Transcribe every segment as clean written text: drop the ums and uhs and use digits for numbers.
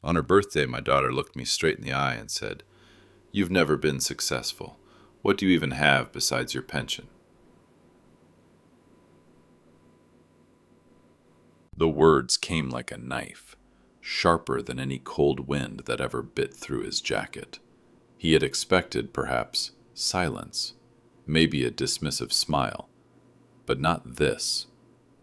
On her birthday, my daughter looked me straight in the eye and said, "You've never been successful. What do you even have besides your pension?" The words came like a knife, sharper than any cold wind that ever bit through his jacket. He had expected, perhaps, silence, maybe a dismissive smile, but not this.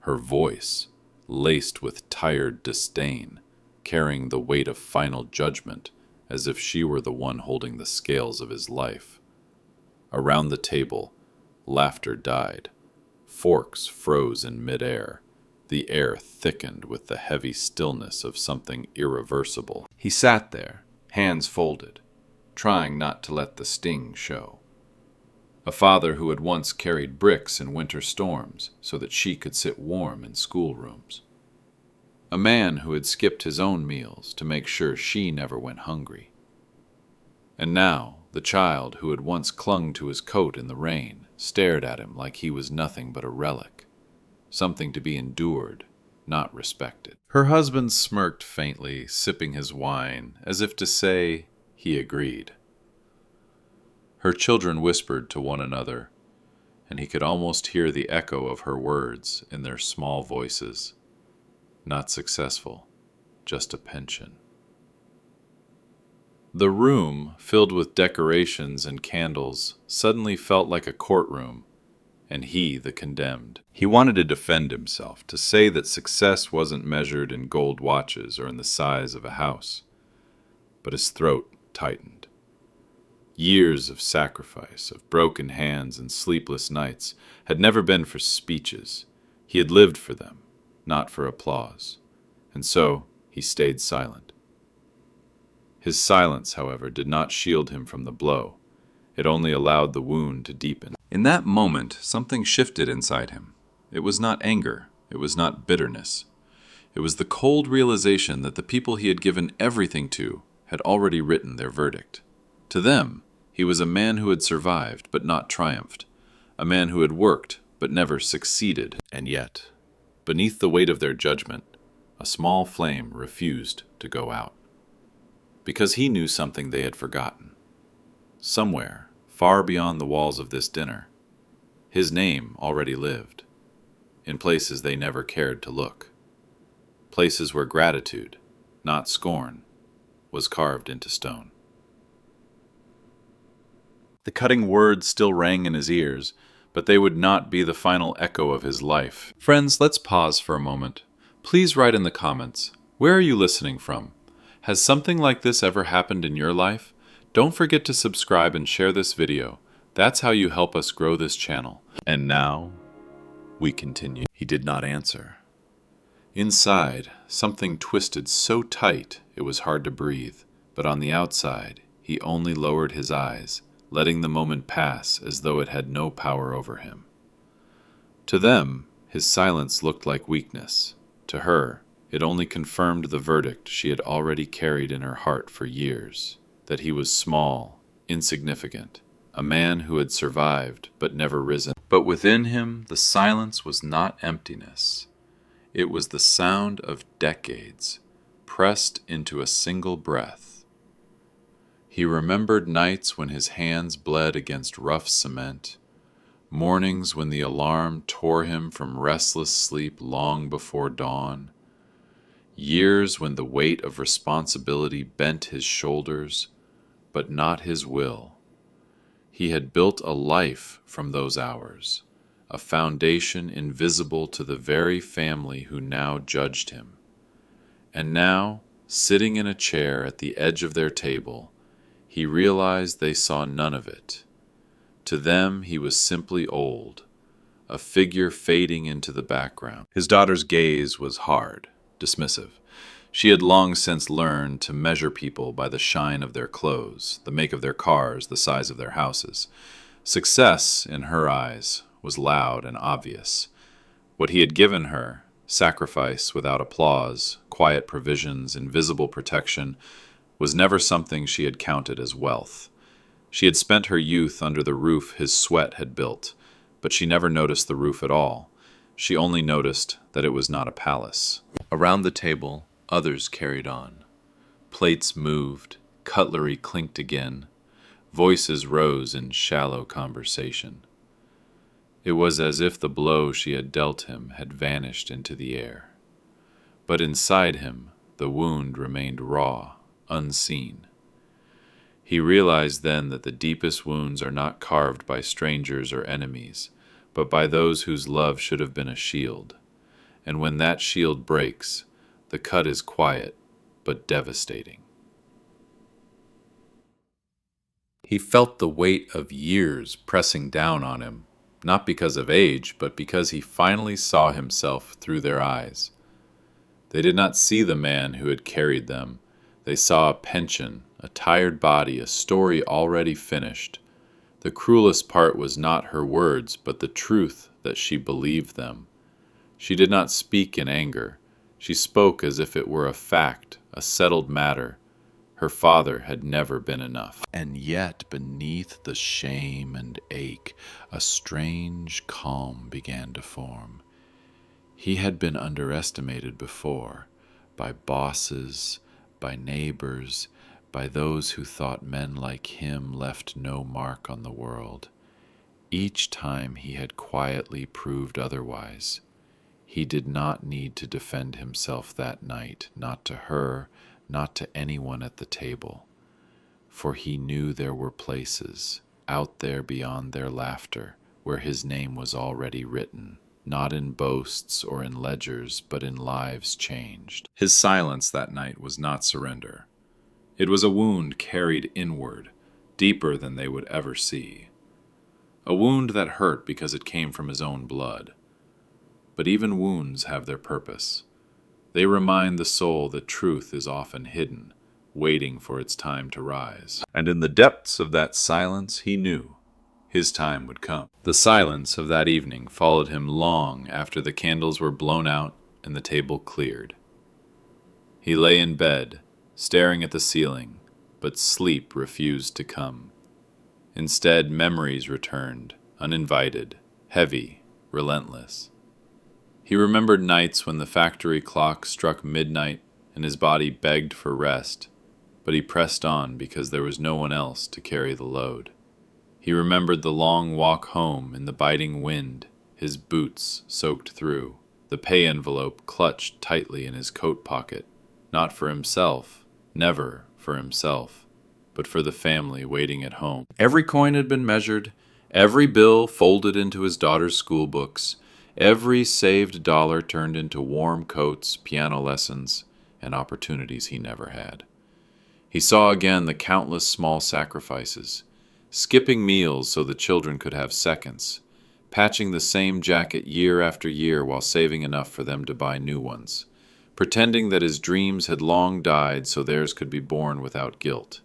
Her voice, laced with tired disdain, carrying the weight of final judgment, as if she were the one holding the scales of his life. Around the table, laughter died. Forks froze in midair. The air thickened with the heavy stillness of something irreversible. He sat there, hands folded, trying not to let the sting show. A father who had once carried bricks in winter storms so that she could sit warm in schoolrooms. A man who had skipped his own meals to make sure she never went hungry. And now, the child who had once clung to his coat in the rain stared at him like he was nothing but a relic, something to be endured, not respected. Her husband smirked faintly, sipping his wine, as if to say he agreed. Her children whispered to one another, and he could almost hear the echo of her words in their small voices. Not successful, just a pension. The room, filled with decorations and candles, suddenly felt like a courtroom, and he the condemned. He wanted to defend himself, to say that success wasn't measured in gold watches or in the size of a house. But his throat tightened. Years of sacrifice, of broken hands and sleepless nights, had never been for speeches. He had lived for them, not for applause. And so he stayed silent. His silence, however, did not shield him from the blow. It only allowed the wound to deepen. In that moment, something shifted inside him. It was not anger. It was not bitterness. It was the cold realization that the people he had given everything to had already written their verdict. To them, he was a man who had survived but not triumphed, a man who had worked but never succeeded. And yet, beneath the weight of their judgment, a small flame refused to go out. Because he knew something they had forgotten. Somewhere, far beyond the walls of this dinner, his name already lived, in places they never cared to look. Places where gratitude, not scorn, was carved into stone. The cutting words still rang in his ears, but they would not be the final echo of his life. Friends, let's pause for a moment. Please write in the comments, where are you listening from? Has something like this ever happened in your life? Don't forget to subscribe and share this video. That's how you help us grow this channel. And now, we continue. He did not answer. Inside, something twisted so tight it was hard to breathe, but on the outside, he only lowered his eyes, letting the moment pass as though it had no power over him. To them, his silence looked like weakness. To her, it only confirmed the verdict she had already carried in her heart for years, that he was small, insignificant, a man who had survived but never risen. But within him, the silence was not emptiness. It was the sound of decades, pressed into a single breath. He remembered nights when his hands bled against rough cement, mornings when the alarm tore him from restless sleep long before dawn, years when the weight of responsibility bent his shoulders, but not his will. He had built a life from those hours, a foundation invisible to the very family who now judged him. And now, sitting in a chair at the edge of their table, he realized they saw none of it. To them, he was simply old, a figure fading into the background. His daughter's gaze was hard, dismissive. She had long since learned to measure people by the shine of their clothes, the make of their cars, the size of their houses. Success, in her eyes, was loud and obvious. What he had given her, sacrifice without applause, quiet provisions, invisible protection, was never something she had counted as wealth. She had spent her youth under the roof his sweat had built, but she never noticed the roof at all. She only noticed that it was not a palace. Around the table, others carried on. Plates moved, cutlery clinked again, voices rose in shallow conversation. It was as if the blow she had dealt him had vanished into the air. But inside him, the wound remained raw, unseen. He realized then that the deepest wounds are not carved by strangers or enemies, but by those whose love should have been a shield. And when that shield breaks, the cut is quiet, but devastating. He felt the weight of years pressing down on him, not because of age, but because he finally saw himself through their eyes. They did not see the man who had carried them. They saw a pension, a tired body, a story already finished. The cruelest part was not her words, but the truth that she believed them. She did not speak in anger. She spoke as if it were a fact, a settled matter. Her father had never been enough. And yet, beneath the shame and ache, a strange calm began to form. He had been underestimated before, by bosses, by neighbors, by those who thought men like him left no mark on the world. Each time he had quietly proved otherwise. He did not need to defend himself that night, not to her, not to anyone at the table, for he knew there were places, out there beyond their laughter, where his name was already written, not in boasts or in ledgers, but in lives changed. His silence that night was not surrender. It was a wound carried inward, deeper than they would ever see. A wound that hurt because it came from his own blood. But even wounds have their purpose. They remind the soul that truth is often hidden, waiting for its time to rise. And in the depths of that silence, he knew his time would come. The silence of that evening followed him long after the candles were blown out and the table cleared. He lay in bed, staring at the ceiling, but sleep refused to come. Instead, memories returned, uninvited, heavy, relentless. He remembered nights when the factory clock struck midnight and his body begged for rest, but he pressed on because there was no one else to carry the load. He remembered the long walk home in the biting wind, his boots soaked through, the pay envelope clutched tightly in his coat pocket, not for himself, never for himself, but for the family waiting at home. Every coin had been measured, every bill folded into his daughter's school books, every saved dollar turned into warm coats, piano lessons, and opportunities he never had. He saw again the countless small sacrifices, skipping meals so the children could have seconds, patching the same jacket year after year while saving enough for them to buy new ones, pretending that his dreams had long died so theirs could be born without guilt.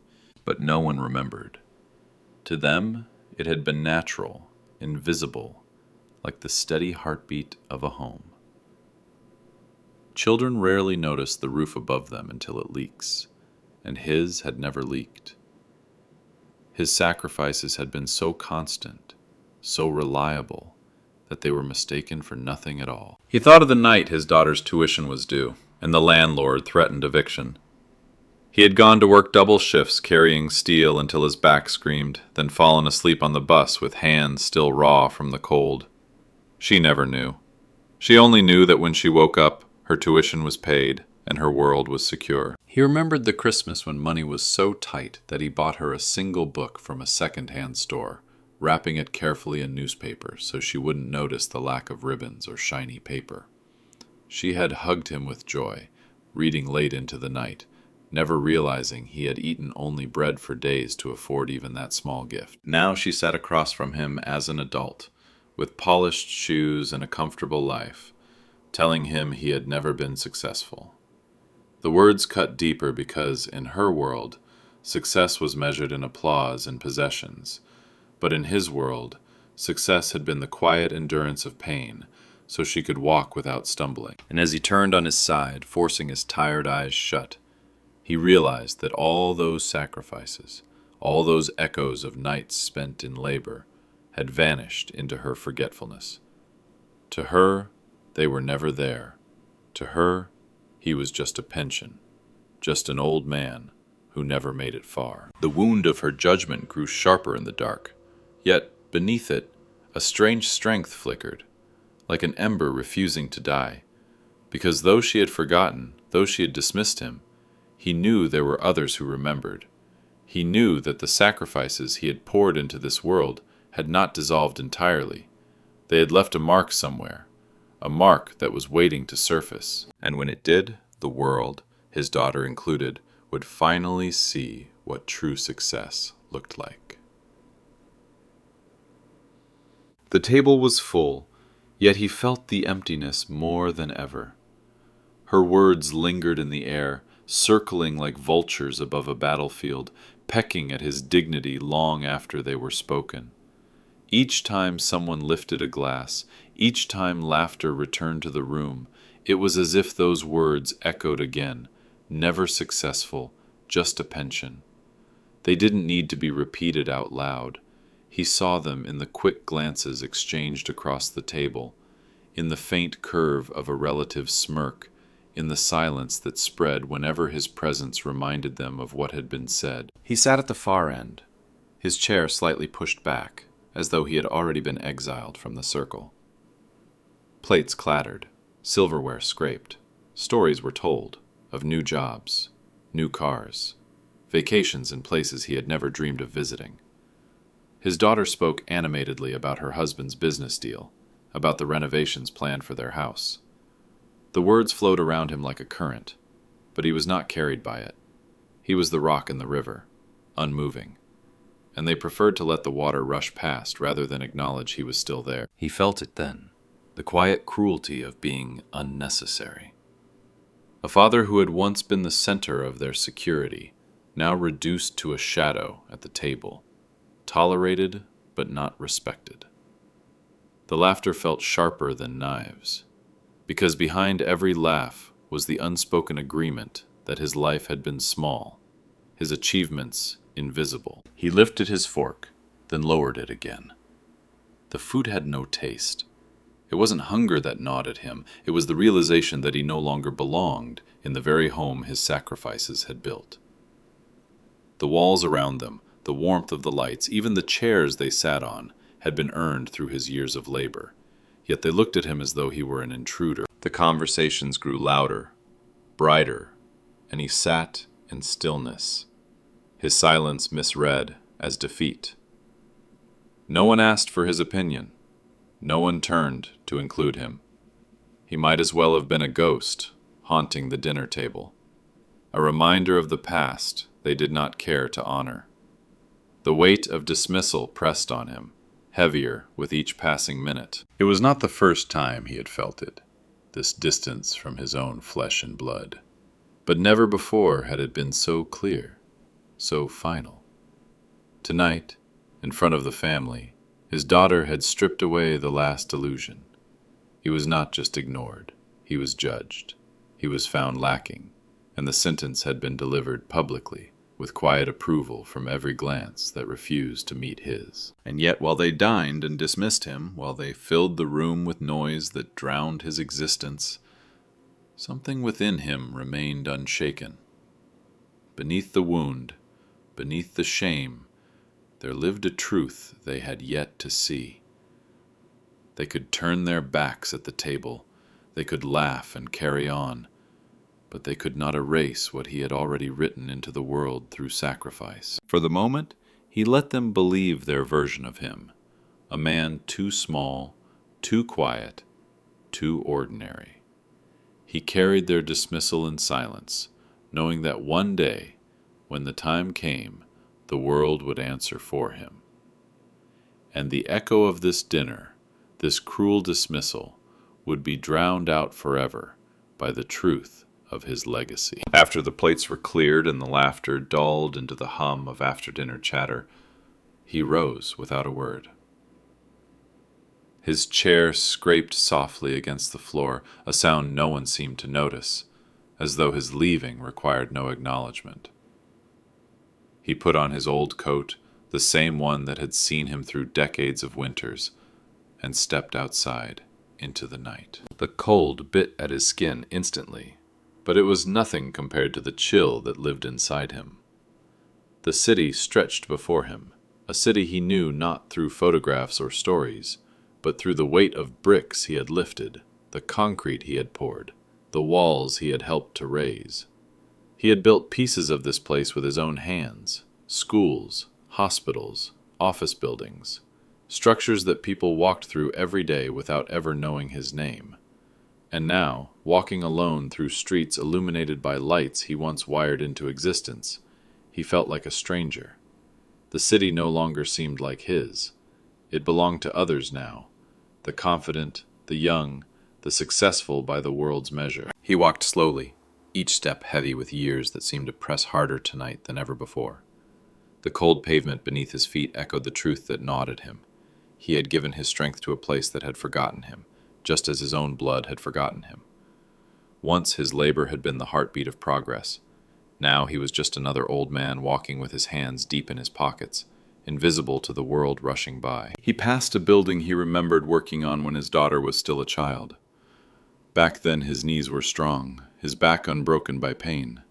But no one remembered. To them, it had been natural, invisible, like the steady heartbeat of a home. Children rarely notice the roof above them until it leaks, and his had never leaked. His sacrifices had been so constant, so reliable, that they were mistaken for nothing at all. He thought of the night his daughter's tuition was due, and the landlord threatened eviction. He had gone to work double shifts carrying steel until his back screamed, then fallen asleep on the bus with hands still raw from the cold. She never knew. She only knew that when she woke up, her tuition was paid and her world was secure. He remembered the Christmas when money was so tight that he bought her a single book from a second-hand store, wrapping it carefully in newspaper so she wouldn't notice the lack of ribbons or shiny paper. She had hugged him with joy, reading late into the night, never realizing he had eaten only bread for days to afford even that small gift. Now she sat across from him as an adult, with polished shoes and a comfortable life, telling him he had never been successful. The words cut deeper because, in her world, success was measured in applause and possessions, but in his world, success had been the quiet endurance of pain, so she could walk without stumbling. And as he turned on his side, forcing his tired eyes shut, he realized that all those sacrifices, all those echoes of nights spent in labor, had vanished into her forgetfulness. To her, they were never there. To her, he was just a pension, just an old man who never made it far. The wound of her judgment grew sharper in the dark, yet beneath it a strange strength flickered, like an ember refusing to die, because though she had forgotten, though she had dismissed him, he knew there were others who remembered. He knew that the sacrifices he had poured into this world had not dissolved entirely. They had left a mark somewhere, a mark that was waiting to surface. And when it did, the world, his daughter included, would finally see what true success looked like. The table was full, yet he felt the emptiness more than ever. Her words lingered in the air, circling like vultures above a battlefield, pecking at his dignity long after they were spoken. Each time someone lifted a glass, each time laughter returned to the room, it was as if those words echoed again, never successful, just a pension. They didn't need to be repeated out loud. He saw them in the quick glances exchanged across the table, in the faint curve of a relative's smirk, in the silence that spread whenever his presence reminded them of what had been said. He sat at the far end, his chair slightly pushed back, as though he had already been exiled from the circle. Plates clattered, silverware scraped, stories were told of new jobs, new cars, vacations in places he had never dreamed of visiting. His daughter spoke animatedly about her husband's business deal, about the renovations planned for their house. The words flowed around him like a current, but he was not carried by it. He was the rock in the river, unmoving, and they preferred to let the water rush past rather than acknowledge he was still there. He felt it then, the quiet cruelty of being unnecessary. A father who had once been the center of their security, now reduced to a shadow at the table, tolerated but not respected. The laughter felt sharper than knives, because behind every laugh was the unspoken agreement that his life had been small, his achievements invisible. He lifted his fork, then lowered it again. The food had no taste. It wasn't hunger that gnawed at him, it was the realization that he no longer belonged in the very home his sacrifices had built. The walls around them, the warmth of the lights, even the chairs they sat on, had been earned through his years of labor. Yet they looked at him as though he were an intruder. The conversations grew louder, brighter, and he sat in stillness, his silence misread as defeat. No one asked for his opinion. No one turned to include him. He might as well have been a ghost haunting the dinner table, a reminder of the past they did not care to honor. The weight of dismissal pressed on him, heavier with each passing minute. It was not the first time he had felt it, this distance from his own flesh and blood. But never before had it been so clear, so final. Tonight, in front of the family, his daughter had stripped away the last illusion. He was not just ignored, he was judged. He was found lacking, and the sentence had been delivered publicly, with quiet approval from every glance that refused to meet his. And yet, while they dined and dismissed him, while they filled the room with noise that drowned his existence, something within him remained unshaken. Beneath the wound, beneath the shame, there lived a truth they had yet to see. They could turn their backs at the table, they could laugh and carry on, but they could not erase what he had already written into the world through sacrifice. For the moment, he let them believe their version of him, a man too small, too quiet, too ordinary. He carried their dismissal in silence, knowing that one day, when the time came, the world would answer for him. And the echo of this dinner, this cruel dismissal, would be drowned out forever by the truth of his legacy. After the plates were cleared and the laughter dulled into the hum of after-dinner chatter, he rose without a word. His chair scraped softly against the floor, a sound no one seemed to notice, as though his leaving required no acknowledgement. He put on his old coat, the same one that had seen him through decades of winters, and stepped outside into the night. The cold bit at his skin instantly, but it was nothing compared to the chill that lived inside him. The city stretched before him, a city he knew not through photographs or stories, but through the weight of bricks he had lifted, the concrete he had poured, the walls he had helped to raise. He had built pieces of this place with his own hands: schools, hospitals, office buildings, structures that people walked through every day without ever knowing his name. And now, walking alone through streets illuminated by lights he once wired into existence, he felt like a stranger. The city no longer seemed like his. It belonged to others now, the confident, the young, the successful by the world's measure. He walked slowly, each step heavy with years that seemed to press harder tonight than ever before. The cold pavement beneath his feet echoed the truth that gnawed at him. He had given his strength to a place that had forgotten him, just as his own blood had forgotten him. Once his labor had been the heartbeat of progress. Now he was just another old man walking with his hands deep in his pockets, invisible to the world rushing by. He passed a building he remembered working on when his daughter was still a child. Back then his knees were strong, his back unbroken by pain.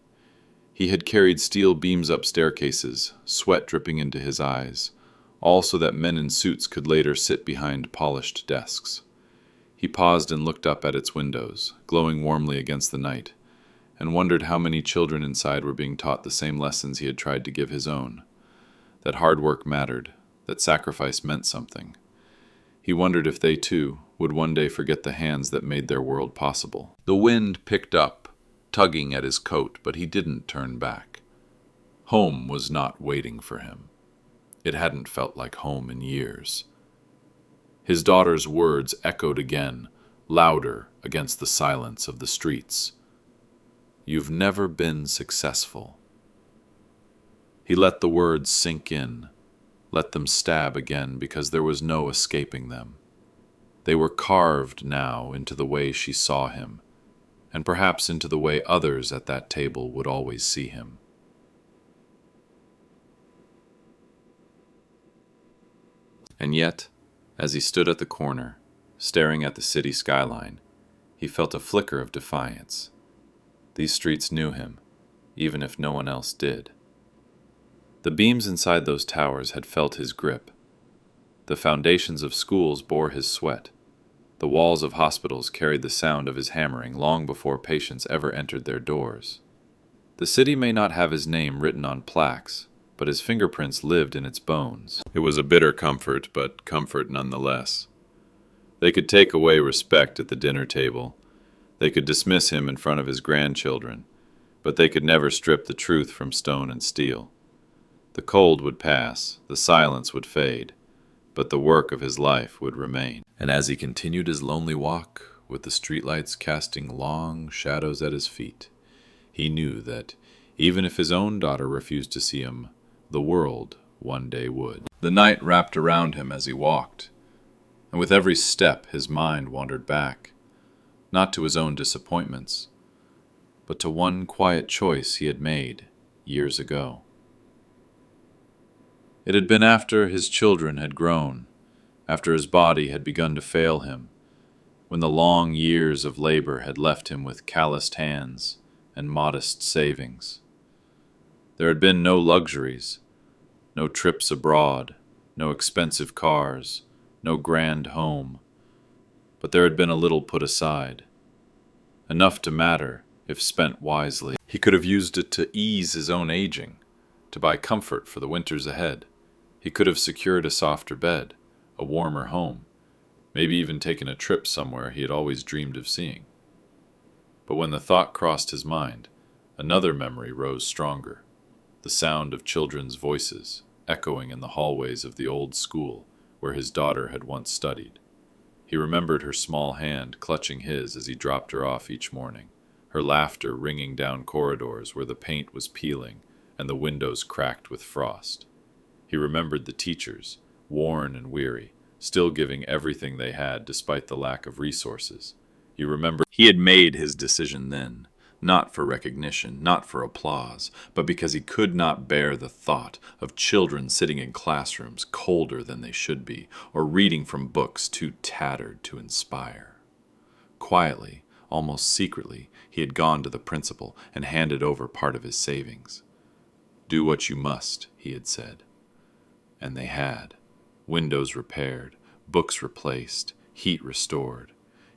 He had carried steel beams up staircases, sweat dripping into his eyes, all so that men in suits could later sit behind polished desks. He paused and looked up at its windows, glowing warmly against the night, and wondered how many children inside were being taught the same lessons he had tried to give his own. That hard work mattered, that sacrifice meant something. He wondered if they, too, would one day forget the hands that made their world possible. The wind picked up, tugging at his coat, but he didn't turn back. Home was not waiting for him. It hadn't felt like home in years. His daughter's words echoed again, louder against the silence of the streets. "You've never been successful." He let the words sink in, let them stab again, because there was no escaping them. They were carved now into the way she saw him, and perhaps into the way others at that table would always see him. And yet, as he stood at the corner, staring at the city skyline, he felt a flicker of defiance. These streets knew him, even if no one else did. The beams inside those towers had felt his grip. The foundations of schools bore his sweat. The walls of hospitals carried the sound of his hammering long before patients ever entered their doors. The city may not have his name written on plaques, but his fingerprints lived in its bones. It was a bitter comfort, but comfort nonetheless. They could take away respect at the dinner table. They could dismiss him in front of his grandchildren, but they could never strip the truth from stone and steel. The cold would pass, the silence would fade, but the work of his life would remain. And as he continued his lonely walk, with the streetlights casting long shadows at his feet, he knew that, even if his own daughter refused to see him, the world one day would. The night wrapped around him as he walked, and with every step his mind wandered back, not to his own disappointments, but to one quiet choice he had made years ago. It had been after his children had grown, after his body had begun to fail him, when the long years of labor had left him with calloused hands and modest savings. There had been no luxuries, no trips abroad, no expensive cars, no grand home, but there had been a little put aside, enough to matter if spent wisely. He could have used it to ease his own aging, to buy comfort for the winters ahead. He could have secured a softer bed, a warmer home, maybe even taken a trip somewhere he had always dreamed of seeing. But when the thought crossed his mind, another memory rose stronger, the sound of children's voices echoing in the hallways of the old school where his daughter had once studied. He remembered her small hand clutching his as he dropped her off each morning, her laughter ringing down corridors where the paint was peeling and the windows cracked with frost. He remembered the teachers, worn and weary, still giving everything they had despite the lack of resources. He remembered he had made his decision then, not for recognition, not for applause, but because he could not bear the thought of children sitting in classrooms colder than they should be, or reading from books too tattered to inspire. Quietly, almost secretly, He had gone to the principal and handed over part of his savings. "Do what you must," he had said. And they had. Windows repaired, books replaced, heat restored.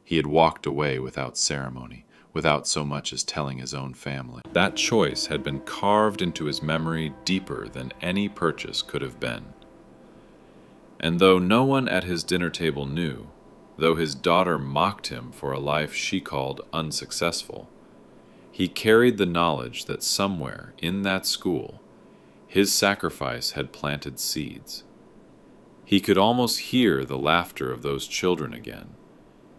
He had walked away without ceremony, without so much as telling his own family. That choice had been carved into his memory deeper than any purchase could have been. And though no one at his dinner table knew, though his daughter mocked him for a life she called unsuccessful, he carried the knowledge that somewhere in that school, his sacrifice had planted seeds. He could almost hear the laughter of those children again,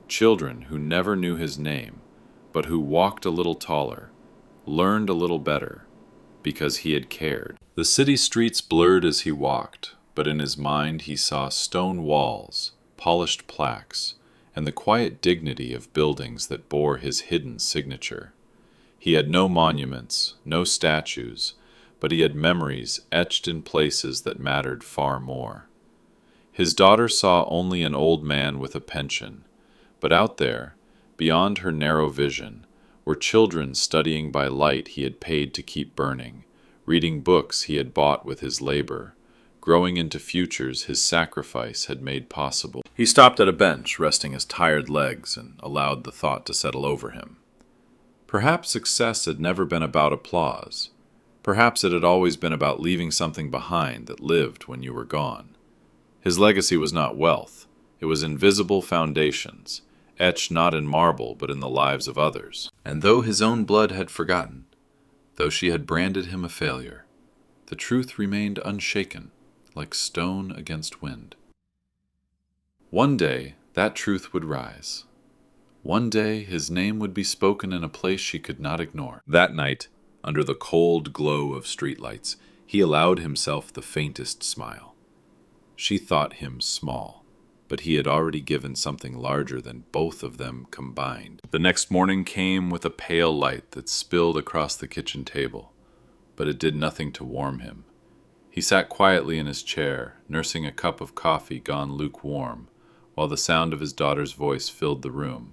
children who never knew his name, but who walked a little taller, learned a little better, because he had cared. The city streets blurred as he walked, but in his mind he saw stone walls, polished plaques, and the quiet dignity of buildings that bore his hidden signature. He had no monuments, no statues, but he had memories etched in places that mattered far more. His daughter saw only an old man with a pension, but out there, beyond her narrow vision, were children studying by light he had paid to keep burning, reading books he had bought with his labor, growing into futures his sacrifice had made possible. He stopped at a bench, resting his tired legs, and allowed the thought to settle over him. Perhaps success had never been about applause. Perhaps it had always been about leaving something behind that lived when you were gone. His legacy was not wealth. It was invisible foundations, etched not in marble but in the lives of others. And though his own blood had forgotten, though she had branded him a failure, the truth remained unshaken, like stone against wind. One day that truth would rise. One day his name would be spoken in a place she could not ignore. That night, under the cold glow of streetlights, he allowed himself the faintest smile. She thought him small, but he had already given something larger than both of them combined. The next morning came with a pale light that spilled across the kitchen table, but it did nothing to warm him. He sat quietly in his chair, nursing a cup of coffee gone lukewarm, while the sound of his daughter's voice filled the room.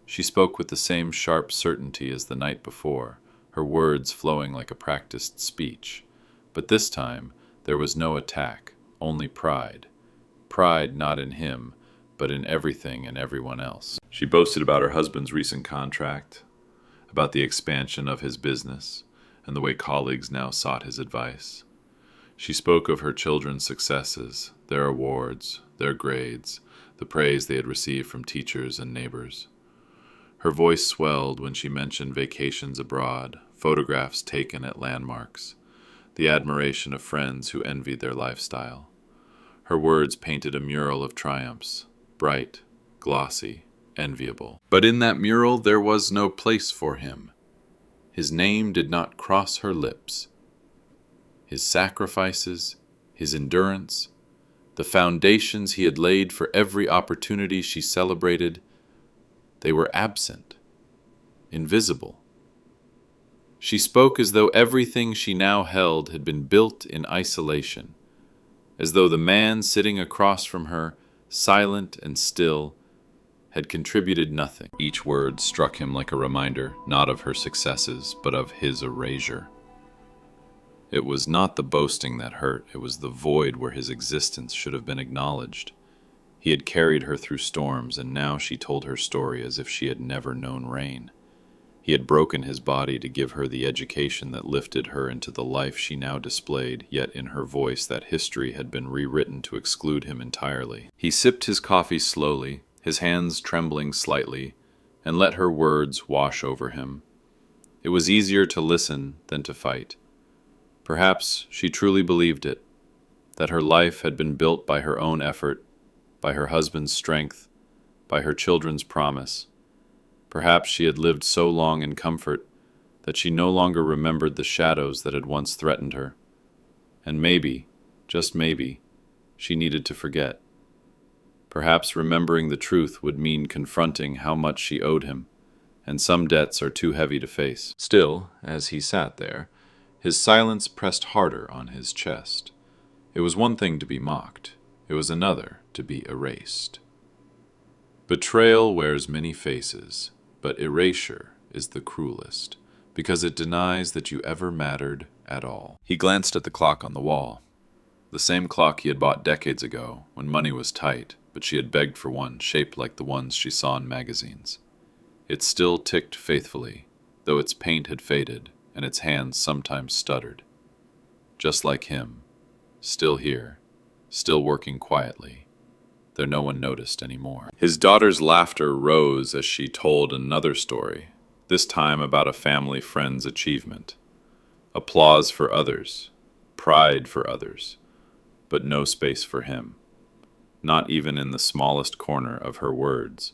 She spoke with the same sharp certainty as the night before, her words flowing like a practiced speech. But this time there was no attack, only pride. Pride not in him, but in everything and everyone else. She boasted about her husband's recent contract, about the expansion of his business, and the way colleagues now sought his advice. She spoke of her children's successes, their awards, their grades, the praise they had received from teachers and neighbors. Her voice swelled when she mentioned vacations abroad, photographs taken at landmarks, the admiration of friends who envied their lifestyle. Her words painted a mural of triumphs, bright, glossy, enviable. But in that mural there was no place for him. His name did not cross her lips. His sacrifices, his endurance, the foundations he had laid for every opportunity she celebrated, they were absent, invisible. She spoke as though everything she now held had been built in isolation, as though the man sitting across from her, silent and still, had contributed nothing. Each word struck him like a reminder, not of her successes, but of his erasure. It was not the boasting that hurt, it was the void where his existence should have been acknowledged. He had carried her through storms, and now she told her story as if she had never known rain. He had broken his body to give her the education that lifted her into the life she now displayed, yet in her voice that history had been rewritten to exclude him entirely. He sipped his coffee slowly, his hands trembling slightly, and let her words wash over him. It was easier to listen than to fight. Perhaps she truly believed it, that her life had been built by her own effort, by her husband's strength, by her children's promise. Perhaps she had lived so long in comfort that she no longer remembered the shadows that had once threatened her. And maybe, just maybe, she needed to forget. Perhaps remembering the truth would mean confronting how much she owed him, and some debts are too heavy to face. Still, as he sat there, his silence pressed harder on his chest. It was one thing to be mocked. It was another to be erased. Betrayal wears many faces, but erasure is the cruelest, because it denies that you ever mattered at all. He glanced at the clock on the wall. The same clock he had bought decades ago, when money was tight, but she had begged for one shaped like the ones she saw in magazines. It still ticked faithfully, though its paint had faded and its hands sometimes stuttered. Just like him, still here, still working quietly, though no one noticed anymore. His daughter's laughter rose as she told another story, this time about a family friend's achievement. Applause for others, pride for others, but no space for him, not even in the smallest corner of her words.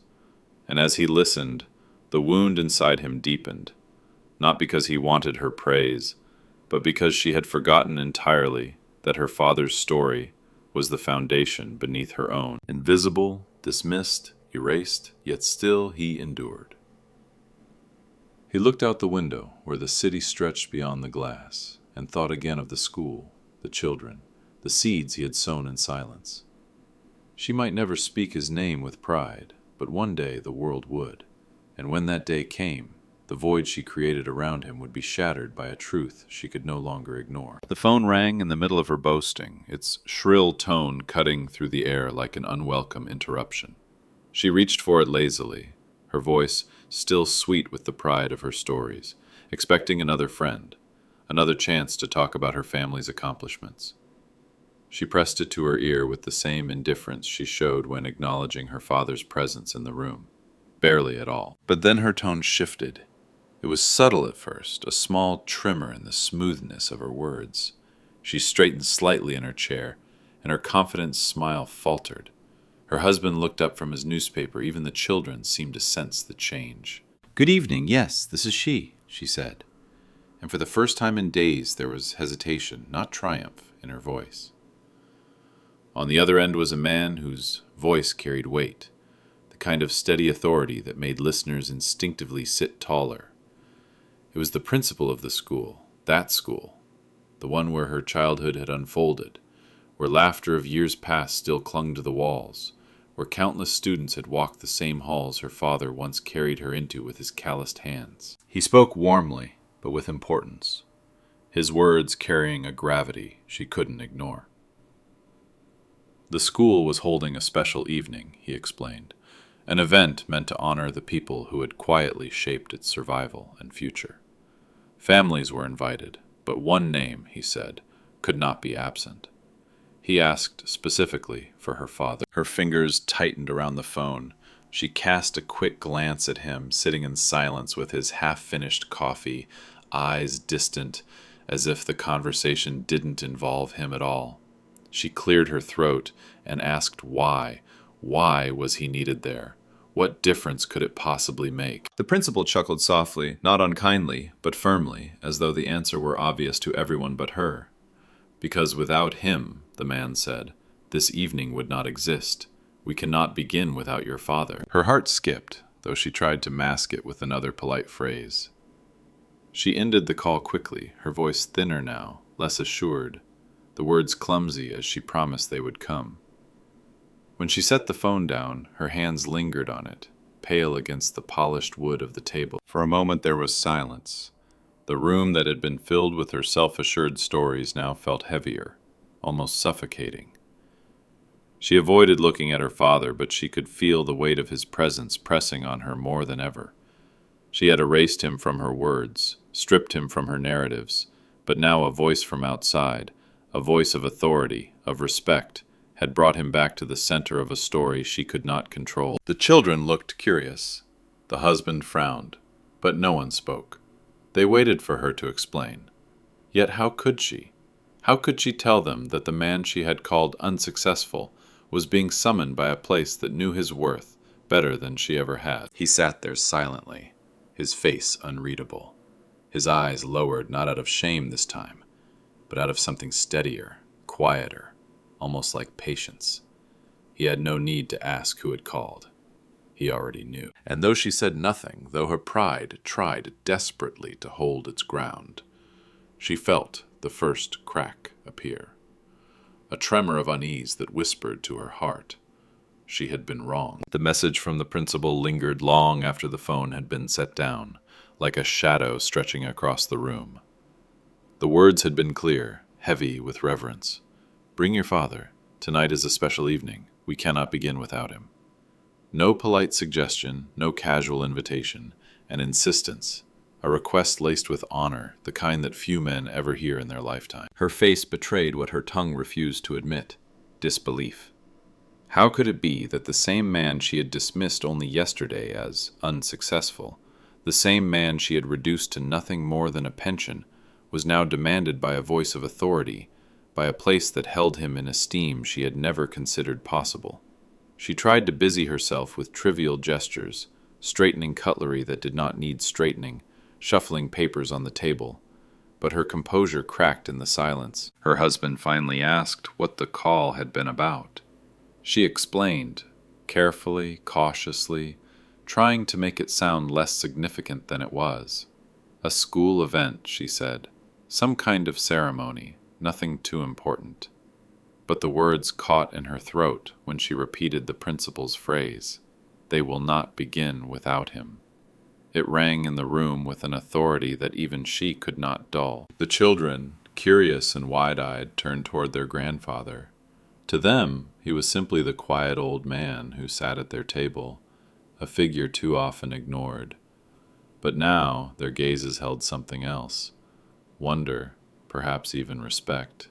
And as he listened, the wound inside him deepened, not because he wanted her praise, but because she had forgotten entirely that her father's story was the foundation beneath her own. Invisible, dismissed, erased, yet still he endured. He looked out the window where the city stretched beyond the glass, and thought again of the school, the children, the seeds he had sown in silence. She might never speak his name with pride, but one day the world would, and when that day came, the void she created around him would be shattered by a truth she could no longer ignore. The phone rang in the middle of her boasting, its shrill tone cutting through the air like an unwelcome interruption. She reached for it lazily, her voice still sweet with the pride of her stories, expecting another friend, another chance to talk about her family's accomplishments. She pressed it to her ear with the same indifference she showed when acknowledging her father's presence in the room. Barely at all. But then her tone shifted. It was subtle at first, a small tremor in the smoothness of her words. She straightened slightly in her chair, and her confident smile faltered. Her husband looked up from his newspaper. Even the children seemed to sense the change. "Good evening. Yes, this is she said. And for the first time in days there was hesitation, not triumph, in her voice. On the other end was a man whose voice carried weight, the kind of steady authority that made listeners instinctively sit taller. It was the principal of the school, that school, the one where her childhood had unfolded, where laughter of years past still clung to the walls, where countless students had walked the same halls her father once carried her into with his calloused hands. He spoke warmly, but with importance, his words carrying a gravity she couldn't ignore. The school was holding a special evening, he explained, an event meant to honor the people who had quietly shaped its survival and future. Families were invited, but one name, he said, could not be absent. He asked specifically for her father. Her fingers tightened around the phone. She cast a quick glance at him, sitting in silence with his half-finished coffee, eyes distant, as if the conversation didn't involve him at all. She cleared her throat and asked why. Why was he needed there? What difference could it possibly make? The principal chuckled softly, not unkindly, but firmly, as though the answer were obvious to everyone but her. Because without him, the man said, this evening would not exist. We cannot begin without your father. Her heart skipped, though she tried to mask it with another polite phrase. She ended the call quickly, her voice thinner now, less assured, the words clumsy as she promised they would come. When she set the phone down, her hands lingered on it, pale against the polished wood of the table. For a moment there was silence. The room that had been filled with her self-assured stories now felt heavier, almost suffocating. She avoided looking at her father, but she could feel the weight of his presence pressing on her more than ever. She had erased him from her words, stripped him from her narratives, but now a voice from outside, a voice of authority, of respect, had brought him back to the center of a story she could not control. The children looked curious. The husband frowned, but no one spoke. They waited for her to explain. Yet how could she? How could she tell them that the man she had called unsuccessful was being summoned by a place that knew his worth better than she ever had? He sat there silently, his face unreadable, his eyes lowered not out of shame this time, but out of something steadier, quieter, almost like patience. He had no need to ask who had called. He already knew. And though she said nothing, though her pride tried desperately to hold its ground, she felt the first crack appear, a tremor of unease that whispered to her heart she had been wrong. The message from the principal lingered long after the phone had been set down, like a shadow stretching across the room. The words had been clear, heavy with reverence. "Bring your father. Tonight is a special evening. We cannot begin without him." No polite suggestion, no casual invitation, an insistence, a request laced with honor, the kind that few men ever hear in their lifetime. Her face betrayed what her tongue refused to admit: disbelief. How could it be that the same man she had dismissed only yesterday as unsuccessful, the same man she had reduced to nothing more than a pension, was now demanded by a voice of authority, by a place that held him in esteem she had never considered possible? She tried to busy herself with trivial gestures, straightening cutlery that did not need straightening, shuffling papers on the table, but her composure cracked in the silence. Her husband finally asked what the call had been about. She explained, carefully, cautiously, trying to make it sound less significant than it was. A school event, she said, some kind of ceremony, nothing too important. But the words caught in her throat when she repeated the principal's phrase, "They will not begin without him." It rang in the room with an authority that even she could not dull. The children, curious and wide-eyed, turned toward their grandfather. To them, he was simply the quiet old man who sat at their table, a figure too often ignored. But now their gazes held something else: wonder, perhaps even respect.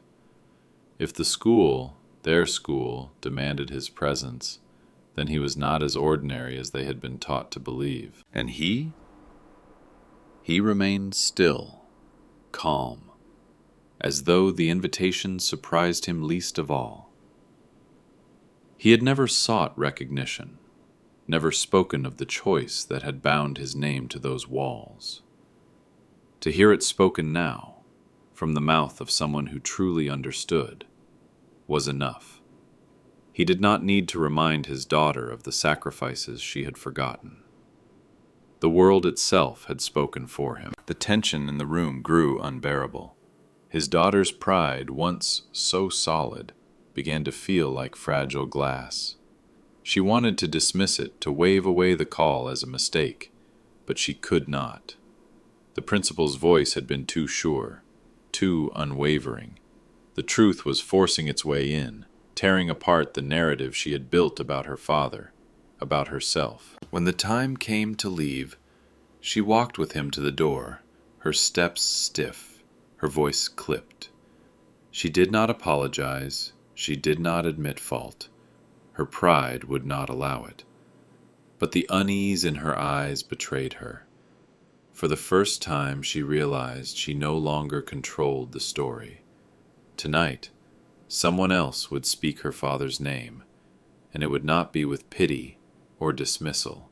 If the school, their school, demanded his presence, then he was not as ordinary as they had been taught to believe. And he? He remained still, calm, as though the invitation surprised him least of all. He had never sought recognition, never spoken of the choice that had bound his name to those walls. To hear it spoken now, from the mouth of someone who truly understood, was enough. He did not need to remind his daughter of the sacrifices she had forgotten. The world itself had spoken for him. The tension in the room grew unbearable. His daughter's pride, once so solid, began to feel like fragile glass. She wanted to dismiss it, to wave away the call as a mistake, but she could not. The principal's voice had been too sure, too unwavering. The truth was forcing its way in, tearing apart the narrative she had built about her father, about herself. When the time came to leave, she walked with him to the door, her steps stiff, her voice clipped. She did not apologize, she did not admit fault. Her pride would not allow it. But the unease in her eyes betrayed her. For the first time she realized she no longer controlled the story. Tonight, someone else would speak her father's name, and it would not be with pity or dismissal.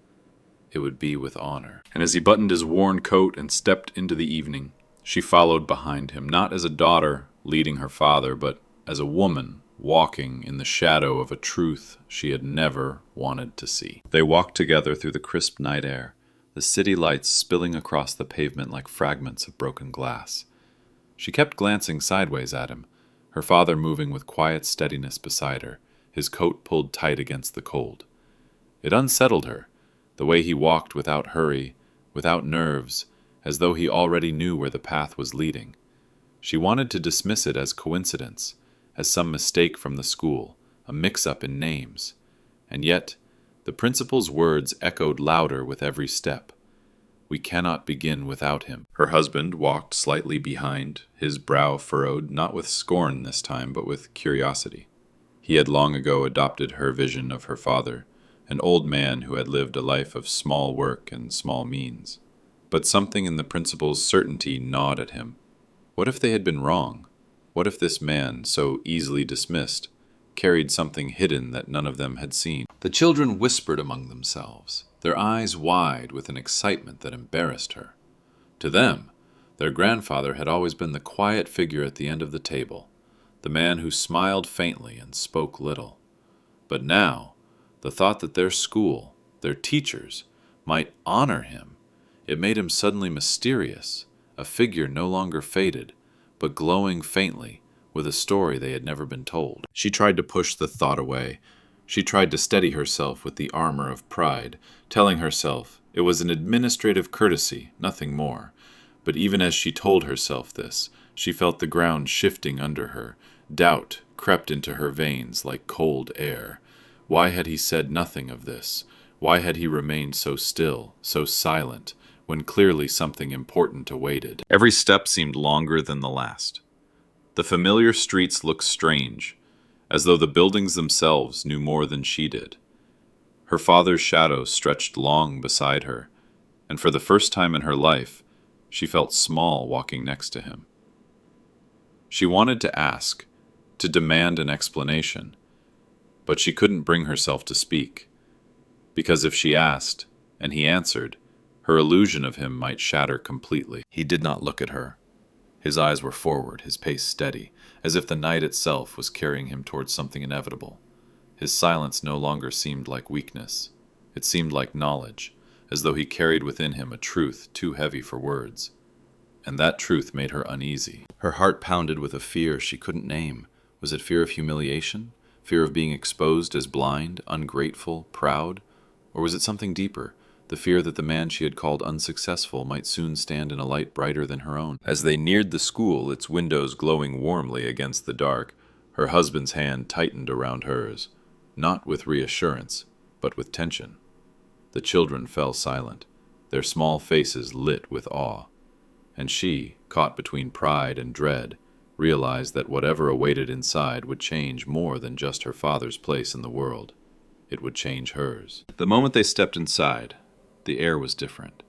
It would be with honor. And as he buttoned his worn coat and stepped into the evening, she followed behind him, not as a daughter leading her father, but as a woman walking in the shadow of a truth she had never wanted to see. They walked together through the crisp night air, the city lights spilling across the pavement like fragments of broken glass. She kept glancing sideways at him, her father moving with quiet steadiness beside her, his coat pulled tight against the cold. It unsettled her, the way he walked without hurry, without nerves, as though he already knew where the path was leading. She wanted to dismiss it as coincidence, as some mistake from the school, a mix-up in names. And yet, the principal's words echoed louder with every step. "We cannot begin without him." Her husband walked slightly behind, his brow furrowed, not with scorn this time, but with curiosity. He had long ago adopted her vision of her father, an old man who had lived a life of small work and small means. But something in the principal's certainty gnawed at him. What if they had been wrong? What if this man, so easily dismissed, carried something hidden that none of them had seen? The children whispered among themselves, their eyes wide with an excitement that embarrassed her. To them, their grandfather had always been the quiet figure at the end of the table, the man who smiled faintly and spoke little. But now, the thought that their school, their teachers, might honor him, it made him suddenly mysterious, a figure no longer faded, but glowing faintly with a story they had never been told. She tried to push the thought away. She tried to steady herself with the armor of pride, telling herself It was an administrative courtesy, nothing more. But even as she told herself this, she felt the ground shifting under her. Doubt crept into her veins like cold air. Why had he said nothing of this? Why had he remained so still, so silent, when clearly something important awaited? Every step seemed longer than the last. The familiar streets looked strange, as though the buildings themselves knew more than she did. Her father's shadow stretched long beside her, and for the first time in her life, she felt small walking next to him. She wanted to ask, to demand an explanation, but she couldn't bring herself to speak, because if she asked, and he answered, her illusion of him might shatter completely. He did not look at her. His eyes were forward, his pace steady, as if the night itself was carrying him towards something inevitable. His silence no longer seemed like weakness. It seemed like knowledge, as though he carried within him a truth too heavy for words. And that truth made her uneasy. Her heart pounded with a fear she couldn't name. Was it fear of humiliation? Fear of being exposed as blind, ungrateful, proud? Or was it something deeper? The fear that the man she had called unsuccessful might soon stand in a light brighter than her own. As they neared the school, its windows glowing warmly against the dark, her husband's hand tightened around hers, not with reassurance, but with tension. The children fell silent, their small faces lit with awe, and she, caught between pride and dread, realized that whatever awaited inside would change more than just her father's place in the world. It would change hers. The moment they stepped inside, the air was different.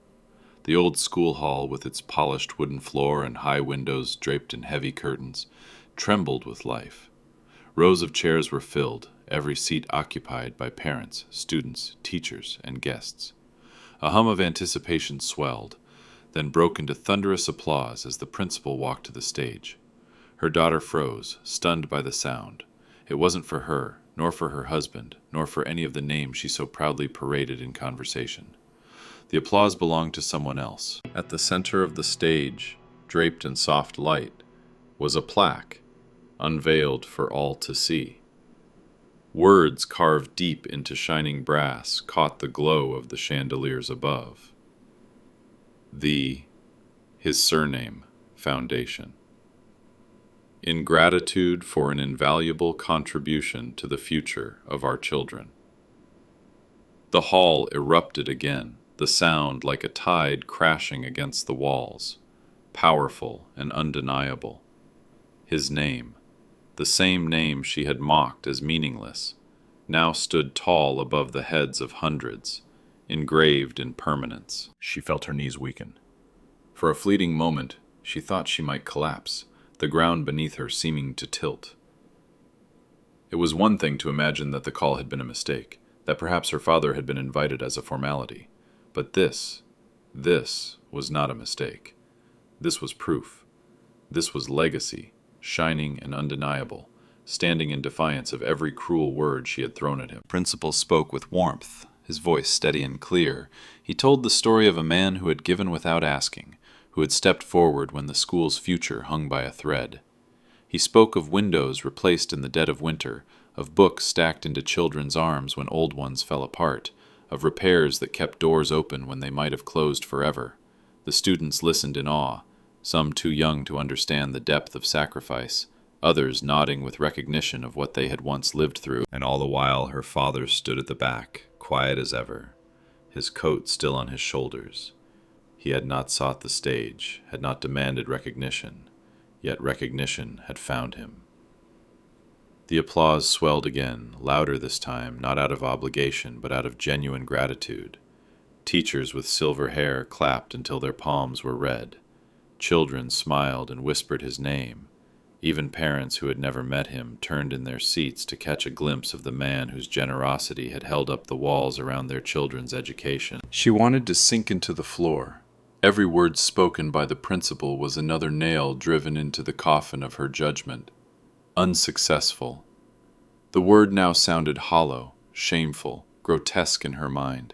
The old school hall, with its polished wooden floor and high windows draped in heavy curtains, trembled with life. Rows of chairs were filled, every seat occupied by parents, students, teachers, and guests. A hum of anticipation swelled, then broke into thunderous applause as the principal walked to the stage. Her daughter froze, stunned by the sound. It wasn't for her, nor for her husband, nor for any of the names she so proudly paraded in conversation. The applause belonged to someone else. At the center of the stage, draped in soft light, was a plaque, unveiled for all to see. Words carved deep into shining brass caught the glow of the chandeliers above. His surname, Foundation. In gratitude for an invaluable contribution to the future of our children. The hall erupted again, the sound like a tide crashing against the walls, powerful and undeniable. His name, the same name she had mocked as meaningless, now stood tall above the heads of hundreds, engraved in permanence. She felt her knees weaken. For a fleeting moment, she thought she might collapse, the ground beneath her seeming to tilt. It was one thing to imagine that the call had been a mistake, that perhaps her father had been invited as a formality. But this was not a mistake. This was proof. This was legacy, shining and undeniable, standing in defiance of every cruel word she had thrown at him. The principal spoke with warmth, his voice steady and clear. He told the story of a man who had given without asking, who had stepped forward when the school's future hung by a thread. He spoke of windows replaced in the dead of winter, of books stacked into children's arms when old ones fell apart, of repairs that kept doors open when they might have closed forever. The students listened in awe, some too young to understand the depth of sacrifice, others nodding with recognition of what they had once lived through. And all the while her father stood at the back, quiet as ever, his coat still on his shoulders. He had not sought the stage, had not demanded recognition, yet recognition had found him. The applause swelled again, louder this time, not out of obligation, but out of genuine gratitude. Teachers with silver hair clapped until their palms were red. Children smiled and whispered his name. Even parents who had never met him turned in their seats to catch a glimpse of the man whose generosity had held up the walls around their children's education. She wanted to sink into the floor. Every word spoken by the principal was another nail driven into the coffin of her judgment. Unsuccessful. The word now sounded hollow, shameful, grotesque in her mind.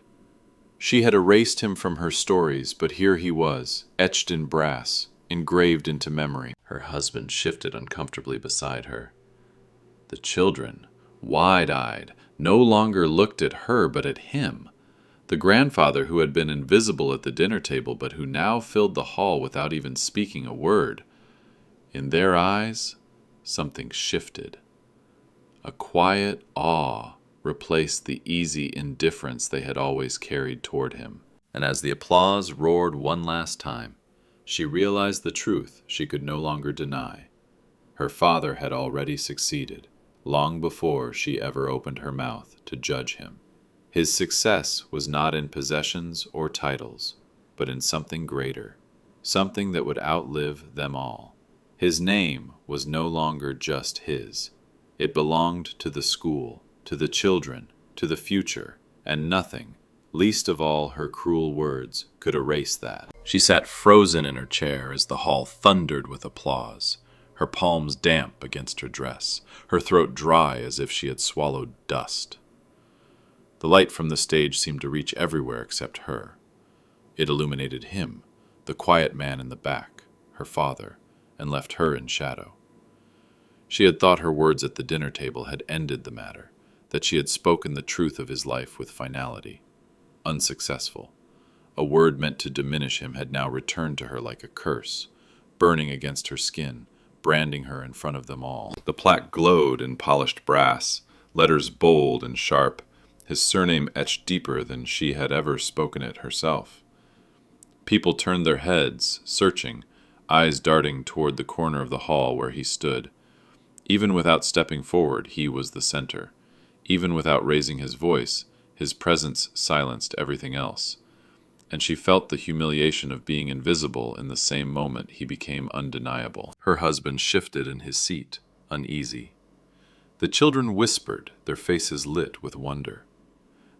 She had erased him from her stories, but here he was, etched in brass, engraved into memory. Her husband shifted uncomfortably beside her. The children, wide-eyed, no longer looked at her but at him. The grandfather who had been invisible at the dinner table but who now filled the hall without even speaking a word. In their eyes, something shifted. A quiet awe replaced the easy indifference they had always carried toward him. And as the applause roared one last time, she realized the truth she could no longer deny. Her father had already succeeded, long before she ever opened her mouth to judge him. His success was not in possessions or titles, but in something greater, something that would outlive them all. His name was no longer just his. It belonged to the school, to the children, to the future, and nothing, least of all her cruel words, could erase that. She sat frozen in her chair as the hall thundered with applause, her palms damp against her dress, her throat dry as if she had swallowed dust. The light from the stage seemed to reach everywhere except her. It illuminated him, the quiet man in the back, her father, and left her in shadow. She had thought her words at the dinner table had ended the matter, that she had spoken the truth of his life with finality. Unsuccessful. A word meant to diminish him had now returned to her like a curse, burning against her skin, branding her in front of them all. The plaque glowed in polished brass, letters bold and sharp, his surname etched deeper than she had ever spoken it herself. People turned their heads, searching, eyes darting toward the corner of the hall where he stood. Even without stepping forward, he was the center. Even without raising his voice, his presence silenced everything else. And she felt the humiliation of being invisible in the same moment he became undeniable. Her husband shifted in his seat, uneasy. The children whispered, their faces lit with wonder.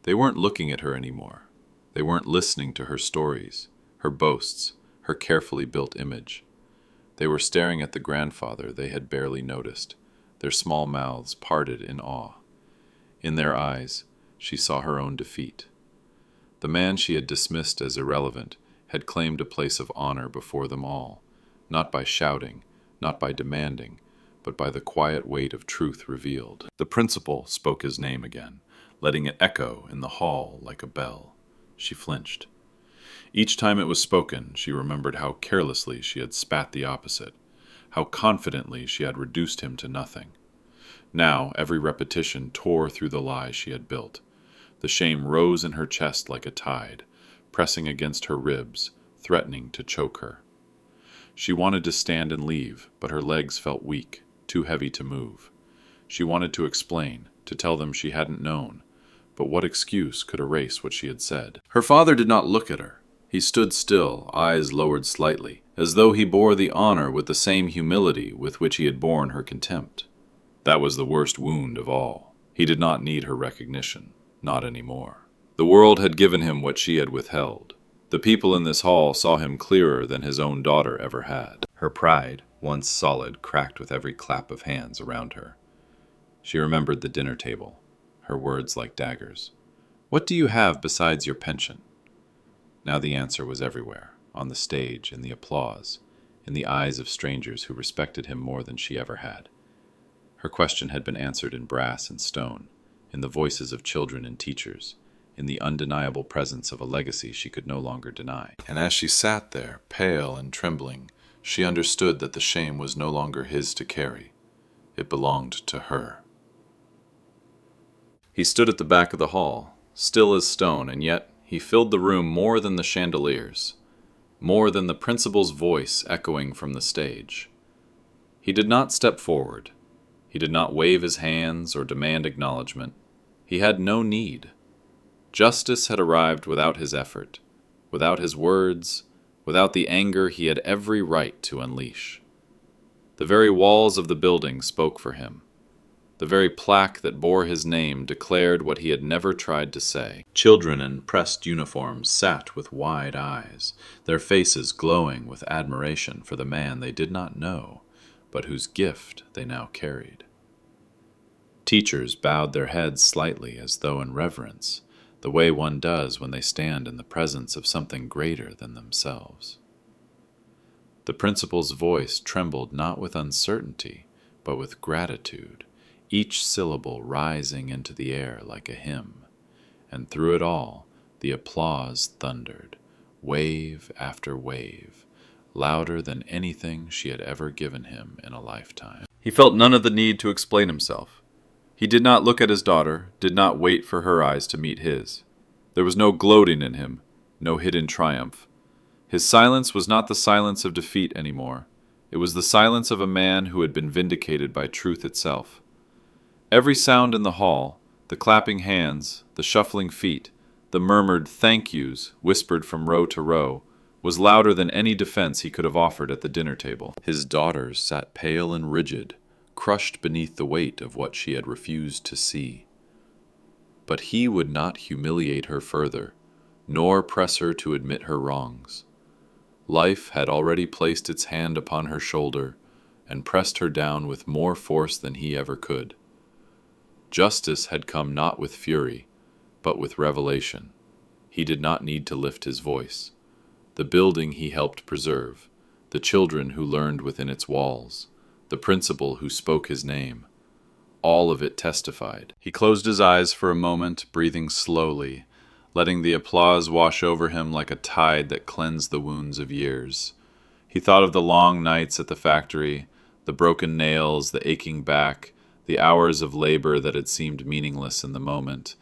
They weren't looking at her anymore. They weren't listening to her stories, her boasts, her carefully built image. They were staring at the grandfather they had barely noticed, their small mouths parted in awe. In their eyes, she saw her own defeat. The man she had dismissed as irrelevant had claimed a place of honor before them all, not by shouting, not by demanding, but by the quiet weight of truth revealed. The principal spoke his name again, letting it echo in the hall like a bell. She flinched. Each time it was spoken, she remembered how carelessly she had spat the opposite, how confidently she had reduced him to nothing. Now every repetition tore through the lie she had built. The shame rose in her chest like a tide, pressing against her ribs, threatening to choke her. She wanted to stand and leave, but her legs felt weak, too heavy to move. She wanted to explain, to tell them she hadn't known, but what excuse could erase what she had said? Her father did not look at her. He stood still, eyes lowered slightly, as though he bore the honor with the same humility with which he had borne her contempt. That was the worst wound of all. He did not need her recognition, not anymore. The world had given him what she had withheld. The people in this hall saw him clearer than his own daughter ever had. Her pride, once solid, cracked with every clap of hands around her. She remembered the dinner table, her words like daggers. "What do you have besides your pension?" Now the answer was everywhere, on the stage, in the applause, in the eyes of strangers who respected him more than she ever had. Her question had been answered in brass and stone, in the voices of children and teachers, in the undeniable presence of a legacy she could no longer deny. And as she sat there, pale and trembling, she understood that the shame was no longer his to carry. It belonged to her. He stood at the back of the hall, still as stone, and yet he filled the room more than the chandeliers, more than the principal's voice echoing from the stage. He did not step forward. He did not wave his hands or demand acknowledgement. He had no need. Justice had arrived without his effort, without his words, without the anger he had every right to unleash. The very walls of the building spoke for him. The very plaque that bore his name declared what he had never tried to say. Children in pressed uniforms sat with wide eyes, their faces glowing with admiration for the man they did not know, but whose gift they now carried. Teachers bowed their heads slightly as though in reverence, the way one does when they stand in the presence of something greater than themselves. The principal's voice trembled not with uncertainty, but with gratitude, each syllable rising into the air like a hymn, and through it all, The applause thundered, wave after wave, louder than anything she had ever given him in a lifetime. He felt none of the need to explain himself. He did not look at his daughter, did not wait for her eyes to meet his. There was no gloating in him, no hidden triumph. His silence was not the silence of defeat anymore. It was the silence of a man who had been vindicated by truth itself. Every sound in the hall, the clapping hands, the shuffling feet, the murmured thank yous whispered from row to row, was louder than any defense he could have offered at the dinner table. His daughters sat pale and rigid, crushed beneath the weight of what she had refused to see. But he would not humiliate her further, nor press her to admit her wrongs. Life had already placed its hand upon her shoulder and pressed her down with more force than he ever could. Justice had come not with fury, but with revelation. He did not need to lift his voice. The building he helped preserve, the children who learned within its walls, the principal who spoke his name, all of it testified. He closed his eyes for a moment, breathing slowly, letting the applause wash over him like a tide that cleansed the wounds of years. He thought of the long nights at the factory, the broken nails, the aching back, the hours of labor that had seemed meaningless in the moment.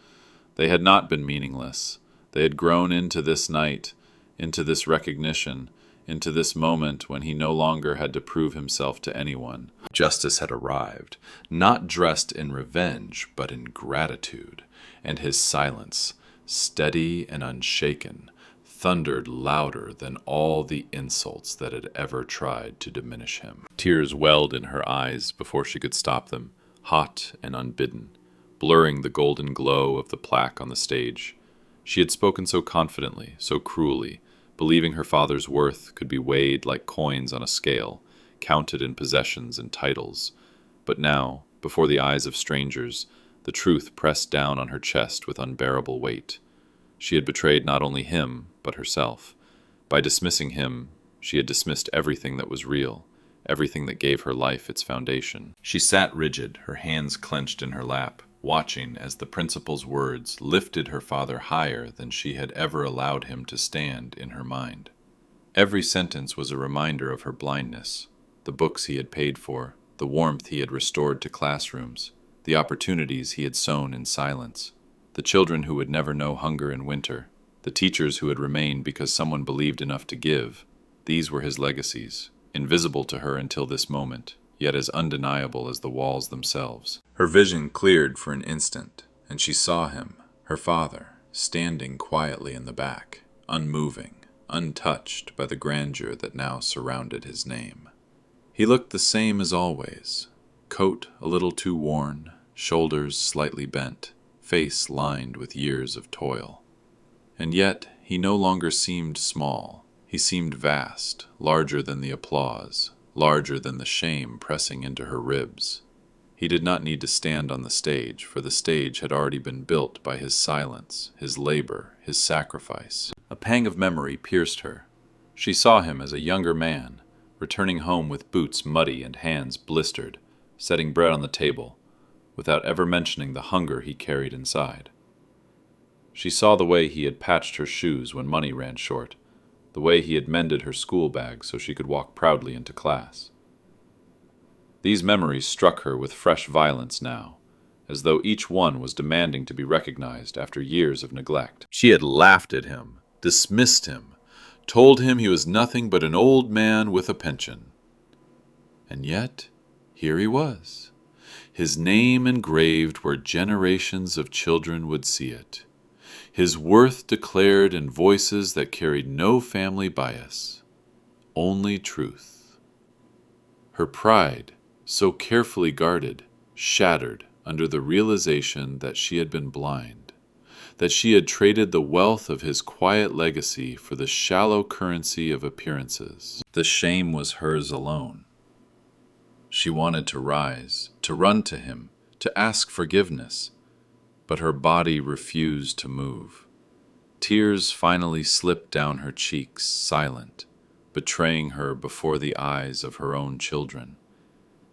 They had not been meaningless. They had grown into this night, into this recognition, into this moment when he no longer had to prove himself to anyone. Justice had arrived, not dressed in revenge, but in gratitude, and his silence, steady and unshaken, thundered louder than all the insults that had ever tried to diminish him. Tears welled in her eyes before she could stop them, hot and unbidden, blurring the golden glow of the plaque on the stage. She had spoken so confidently, so cruelly, believing her father's worth could be weighed like coins on a scale, counted in possessions and titles. But now, before the eyes of strangers, the truth pressed down on her chest with unbearable weight. She had betrayed not only him, but herself. By dismissing him, she had dismissed everything that was real, everything that gave her life its foundation. She sat rigid, her hands clenched in her lap, watching as the principal's words lifted her father higher than she had ever allowed him to stand in her mind. Every sentence was a reminder of her blindness, the books he had paid for, the warmth he had restored to classrooms, the opportunities he had sown in silence, the children who would never know hunger in winter, the teachers who had remained because someone believed enough to give. These were his legacies, invisible to her until this moment, yet as undeniable as the walls themselves. Her vision cleared for an instant, and she saw him, her father, standing quietly in the back, unmoving, untouched by the grandeur that now surrounded his name. He looked the same as always, coat a little too worn, shoulders slightly bent, face lined with years of toil. And yet he no longer seemed small. He seemed vast, larger than the applause, larger than the shame pressing into her ribs. He did not need to stand on the stage, for the stage had already been built by his silence, his labor, his sacrifice. A pang of memory pierced her. She saw him as a younger man, returning home with boots muddy and hands blistered, setting bread on the table, without ever mentioning the hunger he carried inside. She saw the way he had patched her shoes when money ran short, the way he had mended her school bag so she could walk proudly into class. These memories struck her with fresh violence now, as though each one was demanding to be recognized after years of neglect. She had laughed at him, dismissed him, told him he was nothing but an old man with a pension. And yet, here he was, his name engraved where generations of children would see it, his worth declared in voices that carried no family bias, only truth. Her pride, so carefully guarded, shattered under the realization that she had been blind, that she had traded the wealth of his quiet legacy for the shallow currency of appearances. The shame was hers alone. She wanted to rise, to run to him, to ask forgiveness, but her body refused to move. Tears finally slipped down her cheeks, silent, betraying her before the eyes of her own children.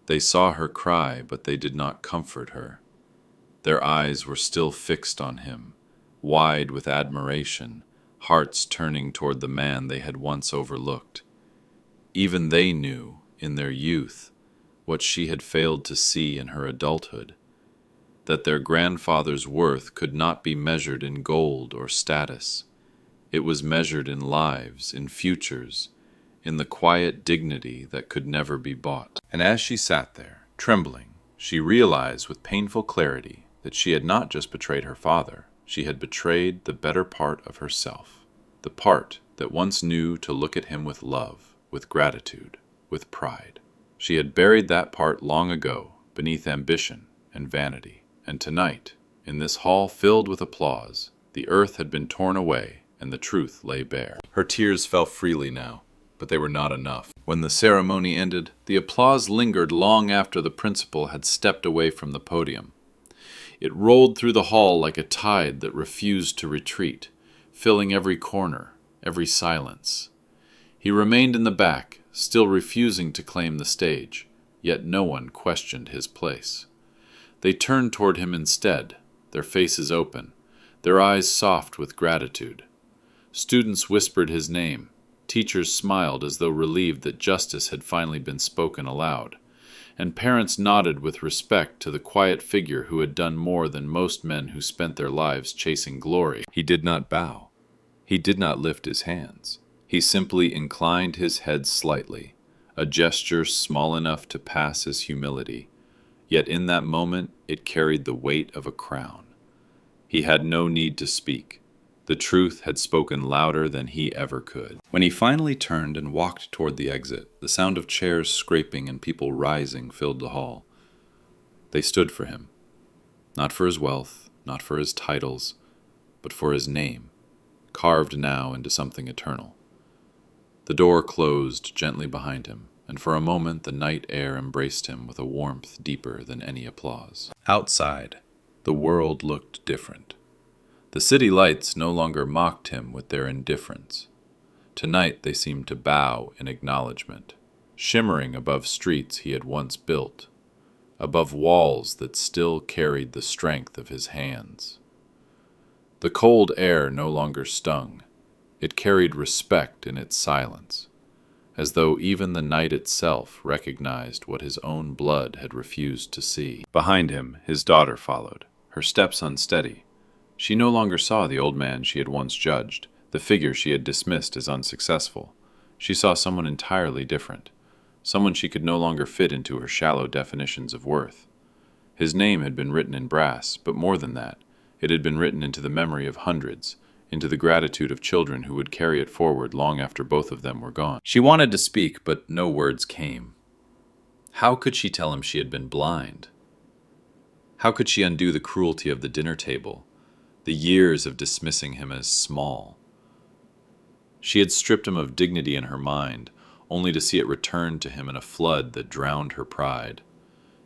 They saw her cry, but they did not comfort her. Their eyes were still fixed on him, wide with admiration, hearts turning toward the man they had once overlooked. Even they knew, in their youth, what she had failed to see in her adulthood, that their grandfather's worth could not be measured in gold or status. It was measured in lives, in futures, in the quiet dignity that could never be bought. And as she sat there, trembling, she realized with painful clarity that she had not just betrayed her father, she had betrayed the better part of herself, the part that once knew to look at him with love, with gratitude, with pride. She had buried that part long ago beneath ambition and vanity, and tonight, in this hall filled with applause, the earth had been torn away and the truth lay bare. Her tears fell freely now, but they were not enough. When the ceremony ended, the applause lingered long after the principal had stepped away from the podium. It rolled through the hall like a tide that refused to retreat, filling every corner, every silence. He remained in the back, still refusing to claim the stage, yet no one questioned his place. They turned toward him instead, their faces open, their eyes soft with gratitude. Students whispered his name. Teachers smiled as though relieved that justice had finally been spoken aloud. And parents nodded with respect to the quiet figure who had done more than most men who spent their lives chasing glory. He did not bow. He did not lift his hands. He simply inclined his head slightly, a gesture small enough to pass as humility. Yet in that moment it carried the weight of a crown. He had no need to speak. The truth had spoken louder than he ever could. When he finally turned and walked toward the exit, the sound of chairs scraping and people rising filled the hall. They stood for him, not for his wealth, not for his titles, but for his name, carved now into something eternal. The door closed gently behind him, and for a moment the night air embraced him with a warmth deeper than any applause. Outside, the world looked different. The city lights no longer mocked him with their indifference. Tonight they seemed to bow in acknowledgement, shimmering above streets he had once built, above walls that still carried the strength of his hands. The cold air no longer stung. It carried respect in its silence, as though even the night itself recognized what his own blood had refused to see. Behind him, his daughter followed, her steps unsteady. She no longer saw the old man she had once judged, the figure she had dismissed as unsuccessful. She saw someone entirely different, someone she could no longer fit into her shallow definitions of worth. His name had been written in brass, but more than that, it had been written into the memory of hundreds, into the gratitude of children who would carry it forward long after both of them were gone. She wanted to speak, but no words came. How could she tell him she had been blind? How could she undo the cruelty of the dinner table, the years of dismissing him as small? She had stripped him of dignity in her mind, only to see it return to him in a flood that drowned her pride.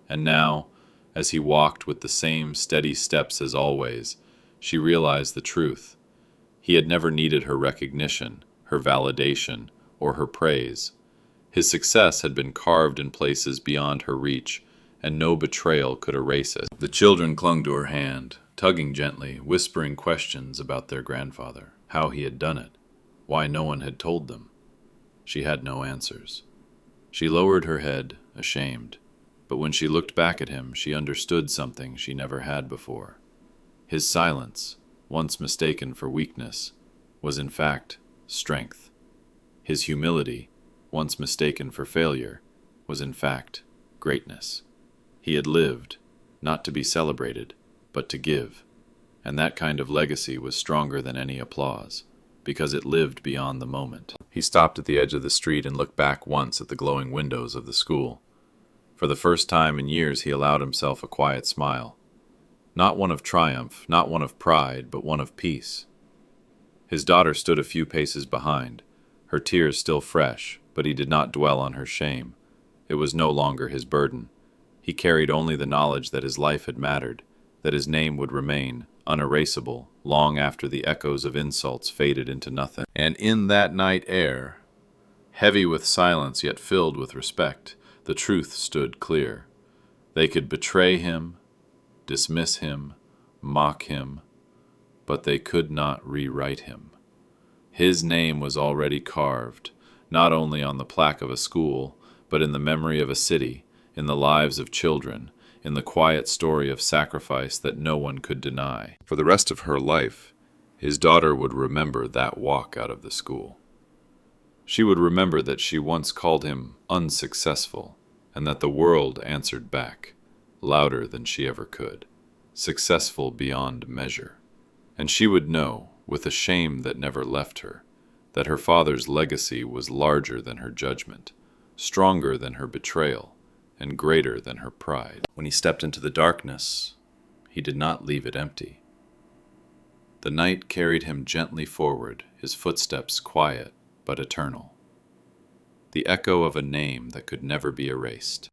And now, as he walked with the same steady steps as always, she realized the truth. He had never needed her recognition, her validation, or her praise. His success had been carved in places beyond her reach, and no betrayal could erase it. The children clung to her hand, tugging gently, whispering questions about their grandfather, how he had done it, why no one had told them. She had no answers. She lowered her head, ashamed, but when she looked back at him, she understood something she never had before. His silence, once mistaken for weakness, was in fact strength. His humility, once mistaken for failure, was in fact greatness. He had lived, not to be celebrated, but to give, and that kind of legacy was stronger than any applause, because it lived beyond the moment. He stopped at the edge of the street and looked back once at the glowing windows of the school. For the first time in years he allowed himself a quiet smile. Not one of triumph, not one of pride, but one of peace. His daughter stood a few paces behind, her tears still fresh, but he did not dwell on her shame. It was no longer his burden. He carried only the knowledge that his life had mattered, that his name would remain unerasable long after the echoes of insults faded into nothing. And in that night air, heavy with silence yet filled with respect, the truth stood clear. They could betray him, dismiss him, mock him, but they could not rewrite him. His name was already carved, not only on the plaque of a school, but in the memory of a city, in the lives of children, in the quiet story of sacrifice that no one could deny. For the rest of her life, his daughter would remember that walk out of the school. She would remember that she once called him unsuccessful, and that the world answered back, louder than she ever could, successful beyond measure. And she would know, with a shame that never left her, that her father's legacy was larger than her judgment, stronger than her betrayal, and greater than her pride. When he stepped into the darkness, he did not leave it empty. The night carried him gently forward, his footsteps quiet but eternal. The echo of a name that could never be erased.